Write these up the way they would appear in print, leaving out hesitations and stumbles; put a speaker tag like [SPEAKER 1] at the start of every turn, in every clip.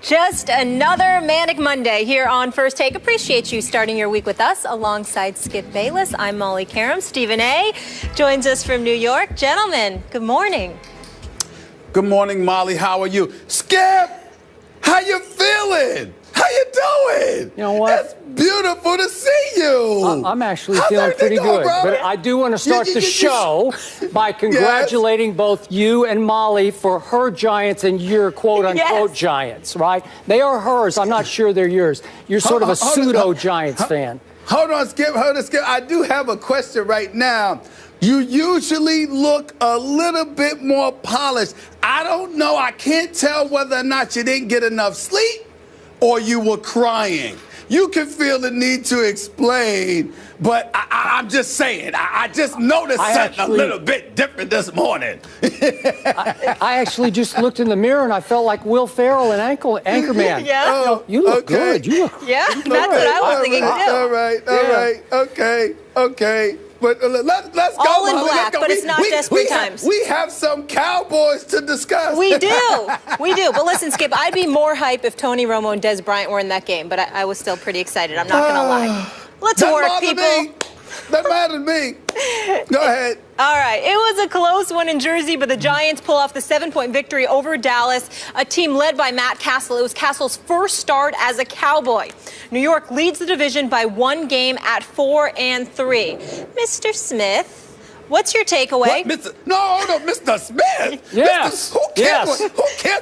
[SPEAKER 1] Just another manic Monday here on First Take. Appreciate you starting your week with us alongside Skip Bayless. I'm Molly Karam. Stephen A. joins us from New York. Gentlemen, good morning.
[SPEAKER 2] Good morning, Molly. How are you? Skip, how you feeling? How you doing?
[SPEAKER 3] You know what?
[SPEAKER 2] It's beautiful to see you.
[SPEAKER 3] I'm actually feeling pretty good.
[SPEAKER 2] Bro?
[SPEAKER 3] But I do want to start the show by congratulating both you and Molly for her Giants and your quote-unquote Giants, right? They are hers. I'm not sure they're yours. You're sort of a pseudo-Giants fan.
[SPEAKER 2] Hold on, Skip. I do have a question right now. You usually look a little bit more polished. I don't know. I can't tell whether or not you didn't get enough sleep or you were crying. You can feel the need to explain, but I'm just saying. I just noticed something a little bit different this morning.
[SPEAKER 3] I actually just looked in the mirror and I felt like Will Ferrell and Anchorman.
[SPEAKER 1] Yeah.
[SPEAKER 2] Oh,
[SPEAKER 3] you look good. You look
[SPEAKER 1] that's what I was thinking too.
[SPEAKER 2] All right. Okay. But let's go.
[SPEAKER 1] All in black, but it's not desperate times.
[SPEAKER 2] We have some Cowboys to discuss.
[SPEAKER 1] We do. But listen, Skip, I'd be more hype if Tony Romo and Des Bryant were in that game, but I was still pretty excited. I'm not going to lie. Let's work, people.
[SPEAKER 2] That matters to me. Go ahead.
[SPEAKER 1] All right. It was a close one in Jersey, but the Giants pull off the 7-point victory over Dallas, a team led by Matt Castle. It was Castle's first start as a Cowboy. New York leads the division by 1 game at 4-3. Mr. Smith, what's your takeaway?
[SPEAKER 2] No, Mr. Smith.
[SPEAKER 3] Yes.
[SPEAKER 2] Who cares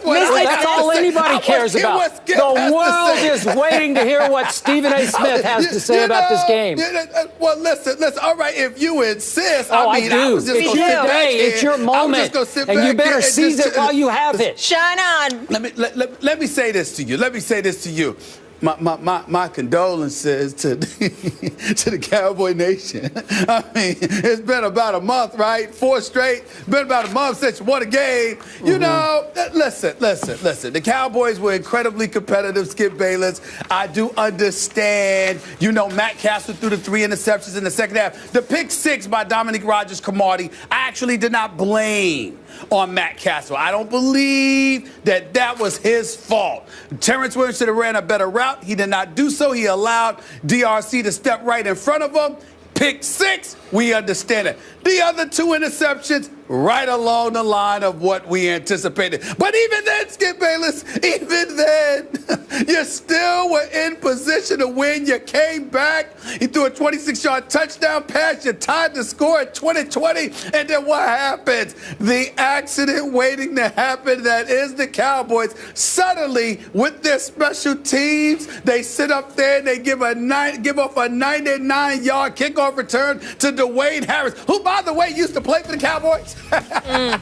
[SPEAKER 2] what
[SPEAKER 3] That's all anybody cares about. The world is waiting to hear what Stephen A. Smith has to say about this game.
[SPEAKER 2] Well, listen. All right, if you insist.
[SPEAKER 3] I do.
[SPEAKER 2] I was just gonna sit back
[SPEAKER 3] Hey, it's your moment, and you better seize it while you have it.
[SPEAKER 1] Shine on.
[SPEAKER 2] Let me say this to you. My condolences to the Cowboy Nation. I mean, it's been about a month, right? 4 straight. It's been about a month since you won a game. You know, listen. The Cowboys were incredibly competitive, Skip Bayless. I do understand. You know, Matt Castle threw the 3 interceptions in the second half. The pick 6 by Dominique Rodgers-Cromartie, I actually did not blame on Matt Castle. I don't believe that was his fault. Terrence Williams should have ran a better route. He did not do so. He allowed DRC to step right in front of him. Pick 6, we understand it. The other 2 interceptions, right along the line of what we anticipated. But even then, Skip Bayless, even then, you still were in position to win. You came back. He threw a 26-yard touchdown pass. You tied the score at 2020. And then what happens? The accident waiting to happen that is the Cowboys. Suddenly, with their special teams, they sit up there and they give off a 99-yard kickoff return to Dwayne Harris, who, by the way, used to play for the Cowboys.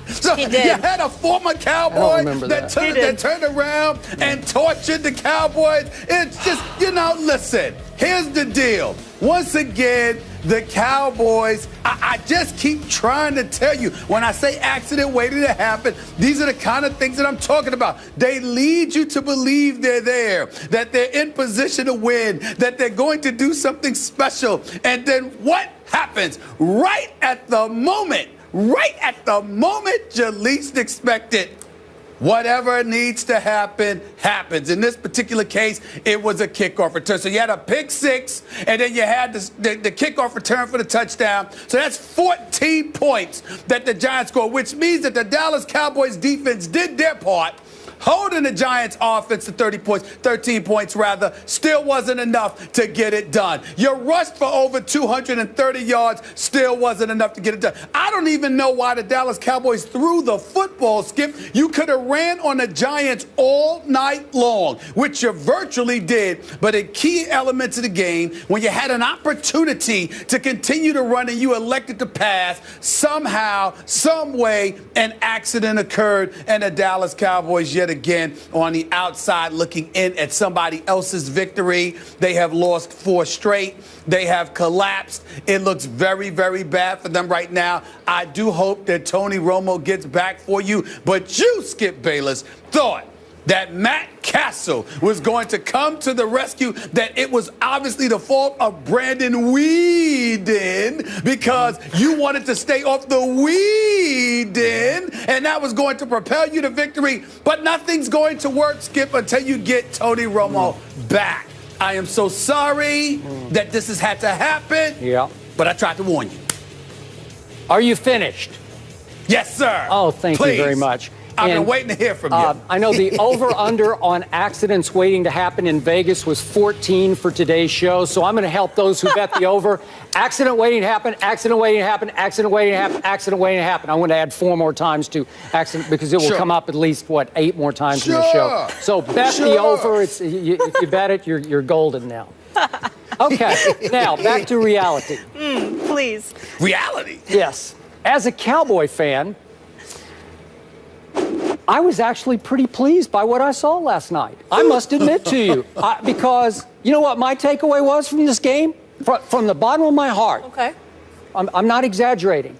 [SPEAKER 2] So
[SPEAKER 1] he did.
[SPEAKER 2] You had a former Cowboy that turned around and tortured the Cowboys. It's just, listen, here's the deal. Once again, the Cowboys, I just keep trying to tell you, when I say accident waiting to happen, these are the kind of things that I'm talking about. They lead you to believe they're there, that they're in position to win, that they're going to do something special. And then what happens? Right at the moment you least expect it, whatever needs to happen, happens. In this particular case, it was a kickoff return. So you had a pick 6, and then you had the kickoff return for the touchdown. So that's 14 points that the Giants scored, which means that the Dallas Cowboys defense did their part. Holding the Giants offense to 13 points rather, still wasn't enough to get it done. You rushed for over 230 yards, still wasn't enough to get it done. I don't even know why the Dallas Cowboys threw the football, Skip. You could have ran on the Giants all night long, which you virtually did. But in key elements of the game, when you had an opportunity to continue to run and you elected to pass, somehow, some way, an accident occurred, and the Dallas Cowboys yet again on the outside looking in at somebody else's victory. They have lost 4 straight. They have collapsed. It looks very, very bad for them right now. I do hope that Tony Romo gets back for you. But you, Skip Bayless, thought that Matt Castle was going to come to the rescue, that it was obviously the fault of Brandon Weeden because you wanted to stay off the Weeden, and that was going to propel you to victory. But nothing's going to work, Skip, until you get Tony Romo back. I am so sorry that this has had to happen, but I tried to warn you.
[SPEAKER 3] Are you finished?
[SPEAKER 2] Yes, sir.
[SPEAKER 3] Oh, thank you very much.
[SPEAKER 2] I've been waiting to hear from you.
[SPEAKER 3] I know the over-under on accidents waiting to happen in Vegas was 14 for today's show, so I'm going to help those who bet the over. Accident waiting to happen, accident waiting to happen, accident waiting to happen, accident waiting to happen. I want to add 4 more times to accident because it will come up at least, 8 more times in the show. So bet the over. If you bet it, you're golden now. Okay, now back to reality.
[SPEAKER 1] Please.
[SPEAKER 2] Reality?
[SPEAKER 3] Yes. As a Cowboy fan, I was actually pretty pleased by what I saw last night. I must admit to you, because you know what my takeaway was from this game? From the bottom of my heart.
[SPEAKER 1] Okay.
[SPEAKER 3] I'm not exaggerating.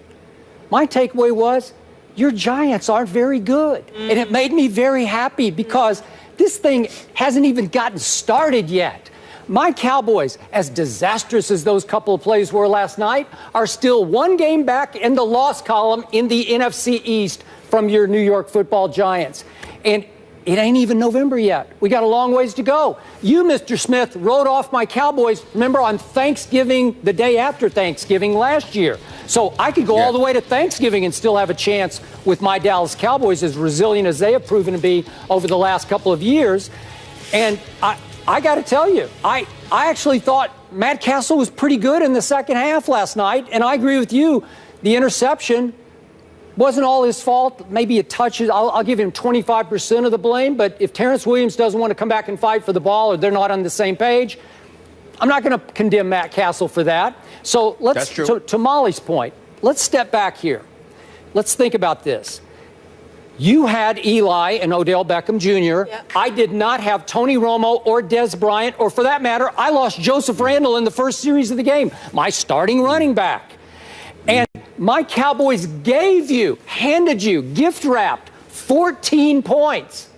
[SPEAKER 3] My takeaway was your Giants aren't very good. And it made me very happy because this thing hasn't even gotten started yet. My Cowboys, as disastrous as those couple of plays were last night, are still 1 game back in the loss column in the NFC East from your New York Football Giants. And it ain't even November yet. We got a long ways to go. You, Mr. Smith, wrote off my Cowboys, remember, on Thanksgiving, the day after Thanksgiving last year. So I could go all the way to Thanksgiving and still have a chance with my Dallas Cowboys, as resilient as they have proven to be over the last couple of years. And I got to tell you, I actually thought Matt Castle was pretty good in the second half last night, and I agree with you. The interception wasn't all his fault. Maybe a touch. I'll give him 25% of the blame, but if Terrence Williams doesn't want to come back and fight for the ball or they're not on the same page, I'm not going to condemn Matt Castle for that. So let's, to Molly's point, let's step back here. Let's think about this. You had Eli and Odell Beckham Jr. Yep. I did not have Tony Romo or Des Bryant, or for that matter, I lost Joseph Randle in the first series of the game, my starting running back. And my Cowboys handed you, gift-wrapped 14 points.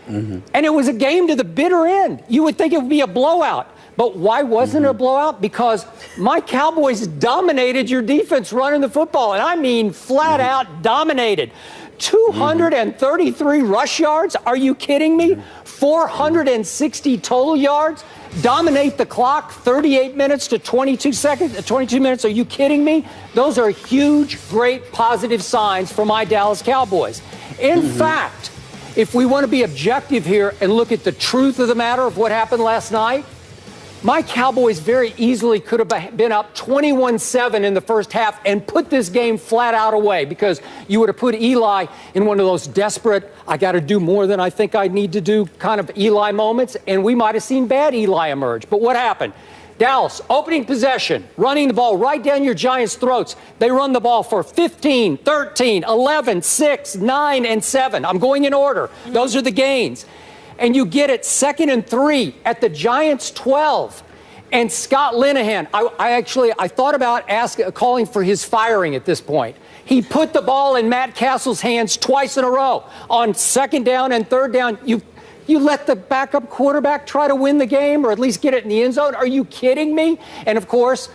[SPEAKER 3] And it was a game to the bitter end. You would think it would be a blowout. But why wasn't it a blowout? Because my Cowboys dominated your defense running the football. And I mean flat out dominated. 233 rush yards? Are you kidding me? 460 total yards? Dominate the clock 38 minutes to 22 minutes? Are you kidding me? Those are huge, great, positive signs for my Dallas Cowboys. In fact, if we want to be objective here and look at the truth of the matter of what happened last night, my Cowboys very easily could have been up 21-7 in the first half and put this game flat out away, because you would have put Eli in one of those desperate, I got to do more than I think I need to do kind of Eli moments, and we might have seen bad Eli emerge. But what happened? Dallas, opening possession, running the ball right down your Giants' throats. They run the ball for 15, 13, 11, 6, 9, and 7. I'm going in order. Those are the gains. And you get it 2nd and 3 at the Giants' 12. And Scott Linehan, I thought about calling for his firing at this point. He put the ball in Matt Castle's hands twice in a row. On 2nd down and 3rd down, you let the backup quarterback try to win the game or at least get it in the end zone? Are you kidding me? And, of course,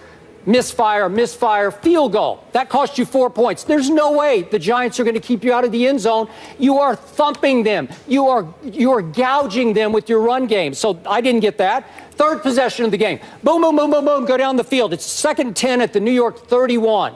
[SPEAKER 3] misfire, field goal. That cost you 4 points. There's no way the Giants are going to keep you out of the end zone. You are thumping them. You are gouging them with your run game. So I didn't get that. 3rd possession of the game. Boom, boom, boom, boom, boom, go down the field. It's 2nd and 10 at the New York 31.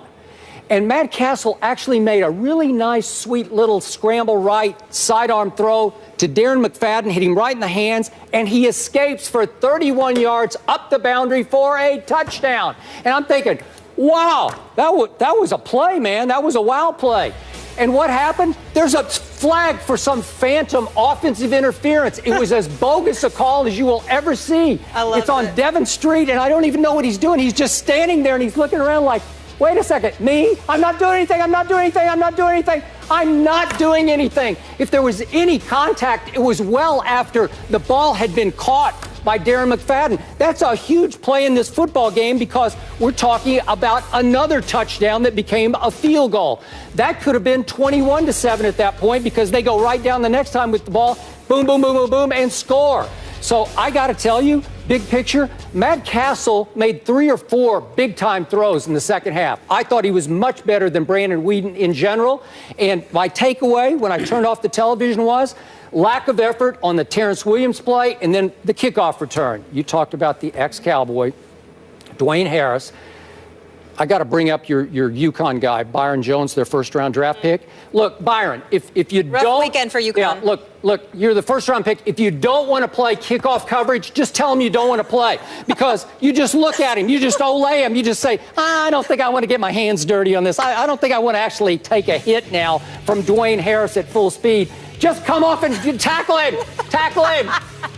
[SPEAKER 3] And Matt Castle actually made a really nice, sweet little scramble right sidearm throw to Darren McFadden, hit him right in the hands, and he escapes for 31 yards up the boundary for a touchdown. And I'm thinking, wow, that was a play, man. That was a wow play. And what happened? There's a flag for some phantom offensive interference. It was as bogus a call as you will ever see. It's on Devon Street, and I don't even know what he's doing. He's just standing there, and he's looking around like, wait a second, me? I'm not doing anything. I'm not doing anything. I'm not doing anything. I'm not doing anything. If there was any contact, it was well after the ball had been caught by Darren McFadden. That's a huge play in this football game because we're talking about another touchdown that became a field goal. That could have been 21-7 at that point because they go right down the next time with the ball. boom, boom, boom, boom, boom, and score. So I got to tell you, big picture, Matt Castle made 3 or 4 big-time throws in the second half. I thought he was much better than Brandon Weeden in general. And my takeaway when I turned off the television was lack of effort on the Terrence Williams play and then the kickoff return. You talked about the ex-Cowboy, Dwayne Harris. I got to bring up your UConn guy, Byron Jones, their first-round draft pick. Look, Byron, if you
[SPEAKER 1] Rough
[SPEAKER 3] don't...
[SPEAKER 1] weekend for UConn.
[SPEAKER 3] Yeah, look, you're the first-round pick. If you don't want to play kickoff coverage, just tell him you don't want to play. Because you just look at him. You just olay him. You just say, I don't think I want to get my hands dirty on this. I don't think I want to actually take a hit now from Dwayne Harris at full speed. Just come off and tackle him. Tackle him.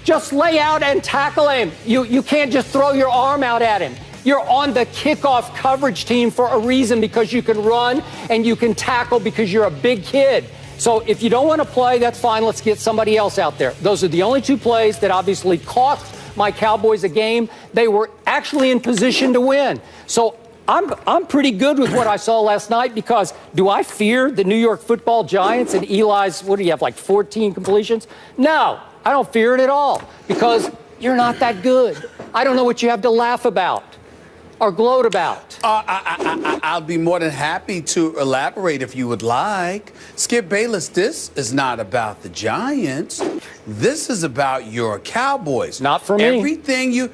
[SPEAKER 3] Just lay out and tackle him. You can't just throw your arm out at him. You're on the kickoff coverage team for a reason, because you can run and you can tackle because you're a big kid. So if you don't want to play, that's fine. Let's get somebody else out there. Those are the only 2 plays that obviously cost my Cowboys a game. They were actually in position to win. So I'm pretty good with what I saw last night, because do I fear the New York Football Giants and Eli's, what do you have, like 14 completions? No, I don't fear it at all, because you're not that good. I don't know what you have to laugh about or gloat about.
[SPEAKER 2] I'll be more than happy to elaborate if you would like. Skip Bayless, this is not about the Giants. This is about your Cowboys.
[SPEAKER 3] Not for me.
[SPEAKER 2] Everything.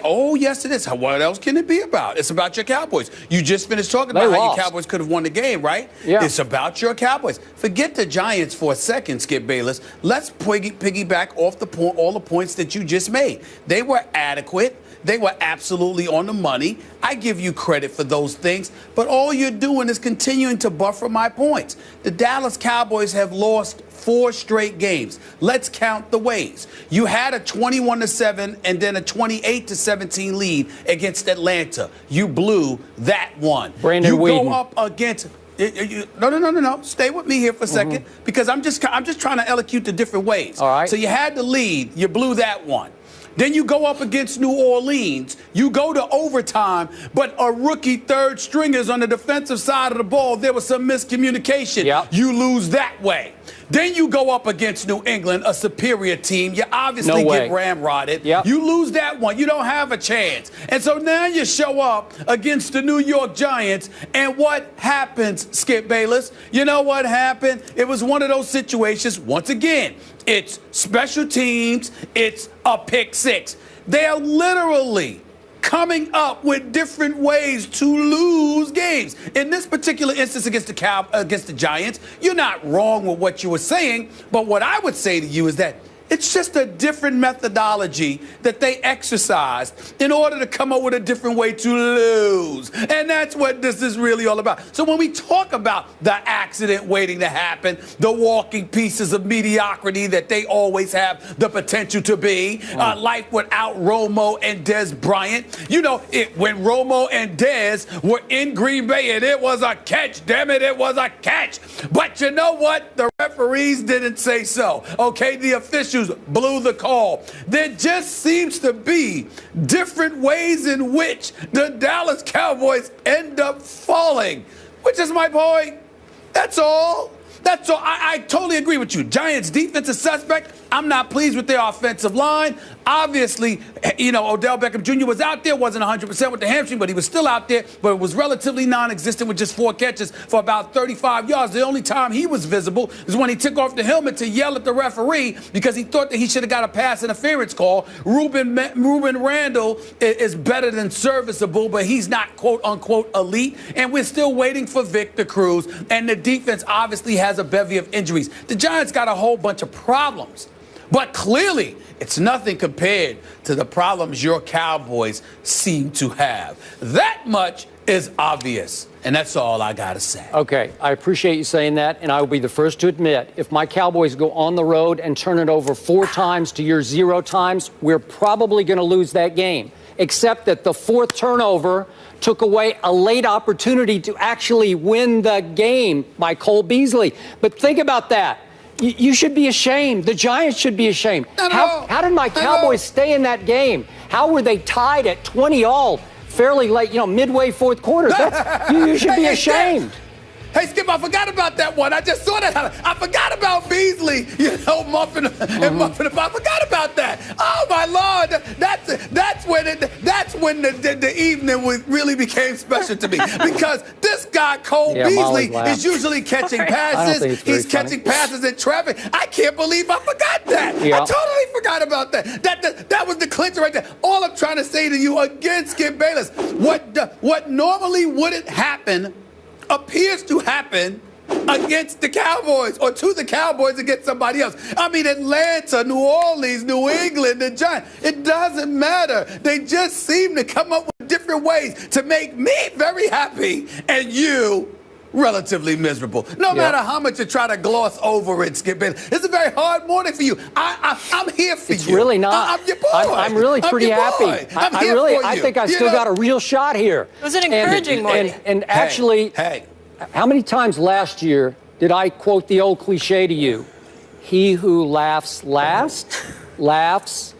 [SPEAKER 2] Oh, yes, it is. What else can it be about? It's about your Cowboys. You just finished talking about how your Cowboys could have won the game, right?
[SPEAKER 3] Yeah.
[SPEAKER 2] It's about your Cowboys. Forget the Giants for a second, Skip Bayless. Let's piggyback off all the points that you just made. They were adequate. They were absolutely on the money. I give you credit for those things, but all you're doing is continuing to buffer my points. The Dallas Cowboys have lost 4 straight games. Let's count the ways. You had a 21-7 and then a 28-17 lead against Atlanta. You blew that one.
[SPEAKER 3] Brandon Weeden.
[SPEAKER 2] You go up against... No. Stay with me here for a second, because I'm just trying to elocute the different ways.
[SPEAKER 3] All right.
[SPEAKER 2] So you had the lead. You blew that one. Then you go up against New Orleans. You go to overtime, but a rookie third stringers on the defensive side of the ball, there was some miscommunication.
[SPEAKER 3] Yep.
[SPEAKER 2] You lose that way. Then you go up against New England, a superior team. You obviously get ramrodded.
[SPEAKER 3] Yep.
[SPEAKER 2] You lose that one. You don't have a chance. And so now you show up against the New York Giants, and what happens, Skip Bayless? You know what happened? It was one of those situations, once again, it's special teams, it's a pick six. They are literally coming up with different ways to lose games. In this particular instance against the Giants, you're not wrong with what you were saying, but what I would say to you is that it's just a different methodology that they exercised in order to come up with a different way to lose. And that's what this is really all about. So when we talk about the accident waiting to happen, the walking pieces of mediocrity that they always have the potential to be, life without Romo and Des Bryant. You know, when Romo and Des were in Green Bay, and it was a catch, damn it, it was a catch. But you know what? The referees didn't say so. Okay, the officials blew the call. There just seems to be different ways in which the Dallas Cowboys end up falling, which is my point. That's all. That's all. I totally agree with you. Giants defense is suspect. I'm not pleased with their offensive line. Obviously, you know, Odell Beckham Jr. was out there, wasn't 100% with the hamstring, but he was still out there, but it was relatively non-existent with just 4 catches for about 35 yards. The only time he was visible is when he took off the helmet to yell at the referee because he thought that he should have got a pass interference call. Ruben Randall is better than serviceable, but he's not quote-unquote elite, and we're still waiting for Victor Cruz, and the defense obviously has a bevy of injuries. The Giants got a whole bunch of problems. But clearly, it's nothing compared to the problems your Cowboys seem to have. That much is obvious. And that's all I got to say.
[SPEAKER 3] Okay, I appreciate you saying that, and I will be the first to admit, if my Cowboys go on the road and turn it over 4 times to your 0 times, we're probably going to lose that game, except that the 4th turnover took away a late opportunity to actually win the game by Cole Beasley. But think about that. You should be ashamed. The Giants should be ashamed. How did my Cowboys stay in that game? How were they tied at 20-all fairly late, midway 4th quarter? You should be ashamed.
[SPEAKER 2] Hey, Skip, I forgot about that one. I just saw that. I forgot about Beasley, muffing and muffing. I forgot about that. Oh, my Lord. That's when the evening really became special to me. Because this guy, Cole Beasley, is usually catching passes. He's catching passes in traffic. I can't believe I forgot that.
[SPEAKER 3] Yeah.
[SPEAKER 2] I totally forgot about that. That was the clincher right there. All I'm trying to say to you again, Skip Bayless, what normally wouldn't happen appears to happen against the Cowboys or to the Cowboys against somebody else. I mean, Atlanta, New Orleans, New England, the Giants. It doesn't matter. They just seem to come up with different ways to make me very happy and you relatively miserable. No matter how much you try to gloss over it, Skip Bayless. It's a very hard morning for you. I'm here for you.
[SPEAKER 3] It's really not.
[SPEAKER 2] I'm your boy.
[SPEAKER 3] I'm really pretty happy. I think I still got a real shot here.
[SPEAKER 1] It was an encouraging morning.
[SPEAKER 3] And actually, how many times last year did I quote the old cliche to you? He who laughs last, laughs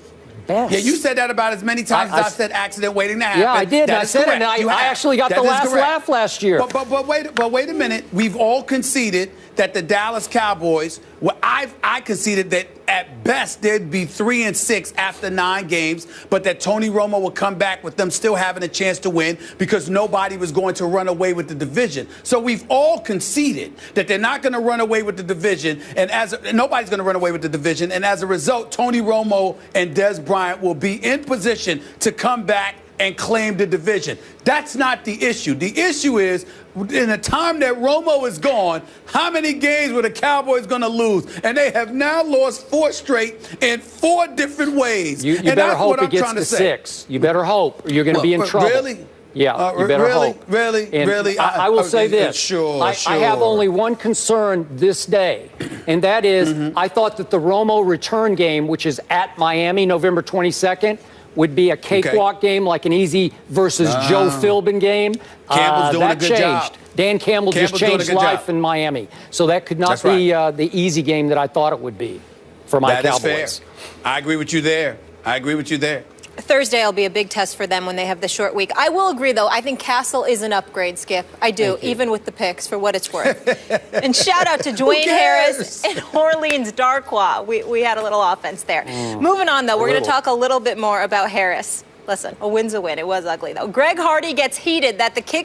[SPEAKER 3] best.
[SPEAKER 2] Yeah, you said that about as many times as I've said accident waiting to happen.
[SPEAKER 3] Yeah, I did.
[SPEAKER 2] That
[SPEAKER 3] I said it, and I actually got the last laugh last year.
[SPEAKER 2] But wait a minute. We've all conceded that the Dallas Cowboys, I conceded that at best they'd be 3-6 after 9 games, but that Tony Romo would come back with them still having a chance to win because nobody was going to run away with the division. So we've all conceded that they're not going to run away with the division, and nobody's going to run away with the division, and as a result, Tony Romo and Des Bryant will be in position to come back and claim the division. That's not the issue. The issue is, in the time that Romo is gone, how many games were the Cowboys going to lose? And they have now lost 4 straight in 4 different ways.
[SPEAKER 3] You better hope it gets to 6. You better hope, or you're going to be in trouble.
[SPEAKER 2] Really?
[SPEAKER 3] Yeah, you better hope.
[SPEAKER 2] Really?
[SPEAKER 3] I will say this.
[SPEAKER 2] Sure.
[SPEAKER 3] I have only one concern this day, and that is I thought that the Romo return game, which is at Miami November 22nd, would be a cakewalk game, like an easy versus Joe Philbin game.
[SPEAKER 2] Campbell's doing a good job.
[SPEAKER 3] Dan Campbell just changed life in Miami. So that could not be the easy game that I thought it would be for my Cowboys.
[SPEAKER 2] That is fair. I agree with you there.
[SPEAKER 1] Thursday will be a big test for them when they have the short week. I will agree, though. I think Castle is an upgrade, Skip. I do, even with the picks, for what it's worth. And shout out to Dwayne Harris and Orleans Darkwa. We had a little offense there. Moving on, though, we're going to talk a little bit more about Harris. Listen, a win's a win. It was ugly, though. Greg Hardy gets heated that the kick